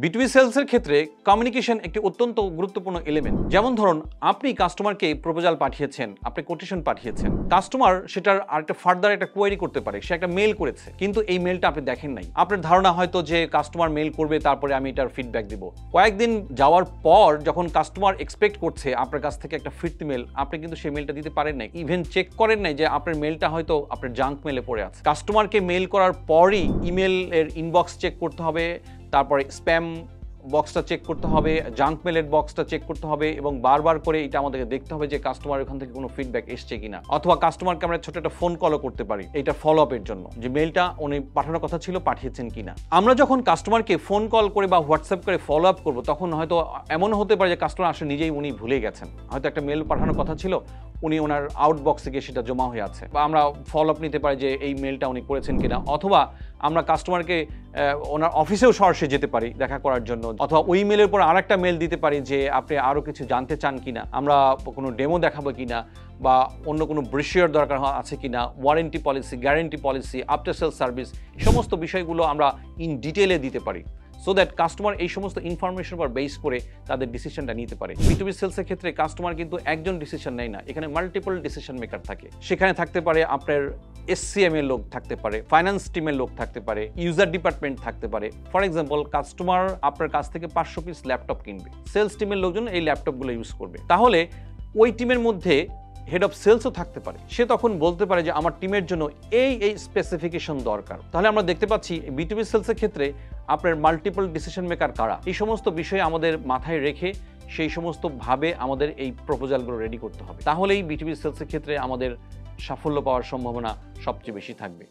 B2B সেলসের ক্ষেত্রে communication একটি অত্যন্ত গুরুত্বপূর্ণ এলিমেন্ট। যেমন ধরুন, আপনি কাস্টমারকে প্রপোজাল পাঠিয়েছেন, আপনি কোটেশন পাঠিয়েছেন, কাস্টমার সেটার আরেকটা ফার্দার একটা কোয়েরি করতে পারে, সে একটা মেল করেছে, কিন্তু এই মেলটা আপনি দেখেন নাই। আপনার ধারণা হয়তো যে কাস্টমার মেল করবে, তারপরে আমি এটার ফিডব্যাক দিব। কয়েকদিন যাওয়ার পর যখন কাস্টমার এক্সপেক্ট করছে আপনার কাছ থেকে একটা ফিরতি মেল, আপনি কিন্তু সেই মেলটা দিতে পারেন নাই, ইভেন চেক করেন নাই যে আপনার মেলটা হয়তো আপনার জাঙ্ক মেলে পড়ে আছে। কাস্টমারকে মেল করার পরই ইমেল এর ইনবক্স চেক করতে হবে, তারপরে স্প্যাম বক্সটা চেক করতে হবে, জাঙ্ক মেলের বক্সটা চেক করতে হবে, এবং বারবার করে এটা আমাদেরকে দেখতে হবে যে কাস্টমার ওখান থেকে কোনো ফিডব্যাক এসছে কিনা। অথবা কাস্টমারকে আমরা ছোট একটা ফোন কলও করতে পারি এটা ফলো আপের জন্য, যে মেলটা উনি পাঠানোর কথা ছিল পাঠিয়েছেন কিনা। আমরা যখন কাস্টমারকে ফোন কল করে বা হোয়াটসঅ্যাপ করে ফলো আপ করবো, তখন হয়তো এমন হতে পারে যে কাস্টমার আসলে নিজেই উনি ভুলে গেছেন, হয়তো একটা মেল পাঠানোর কথা ছিল, উনি ওনার আউটবক্সে গিয়ে সেটা জমা হয়ে আছে, বা আমরা ফলো আপ নিতে পারি যে এই মেলটা উনি করেছেন কিনা। অথবা আমরা কাস্টমারকে ওনার অফিসেও সরাসরি যেতে পারি দেখা করার জন্য, অথবা ওই মেলের পর আরেকটা মেল দিতে পারি যে আপনি আরও কিছু জানতে চান কিনা, আমরা কোনো ডেমো দেখাবো কিনা, বা অন্য কোনো ব্রিশিয়ার দরকার আছে কিনা, warranty policy, guarantee policy, after sale service, সমস্ত বিষয়গুলো আমরা ইন ডিটেলে দিতে পারি, সো দ্যাট কাস্টমার এই সমস্ত ইনফরমেশন উপর বেস করে তাদের ডিসিশনটা নিতে পারে। B2B সেলসের ক্ষেত্রে কাস্টমার কিন্তু একজন ডিসিশন নেয় না, এখানে মাল্টিপল ডিসিশন মেকার থাকে। সেখানে থাকতে পারে আপনার SCM এর লোক থাকতে পারে, ফাইন্যান্স টিমের লোক থাকতে পারে, ইউজার ডিপার্টমেন্ট থাকতে পারে। ফর এক্সাম্পল, কাস্টমার আপনার কাছ থেকে 500 পিস ল্যাপটপ কিনবে, সেলস টিমের লোকজন এই ল্যাপটপগুলো ইউজ করবে, তাহলে ওই টিমের মধ্যে হেড অফ সেলসও থাকতে পারে। সে তখন বলতে পারে যে আমার টিমের জন্য এই স্পেসিফিকেশন দরকার। তাহলে আমরা দেখতে পাচ্ছি B2B সেলসের ক্ষেত্রে আপনার মাল্টিপল ডিসিশন মেকার কারা, এই সমস্ত বিষয়ে আমাদের মাথায় রেখে সেই সমস্ত ভাবে আমাদের এই প্রপোজালগুলো রেডি করতে হবে। তাহলেই B2B সেলসের ক্ষেত্রে আমাদের সাফল্য পাওয়ার সম্ভাবনা সবচেয়ে বেশি থাকবে।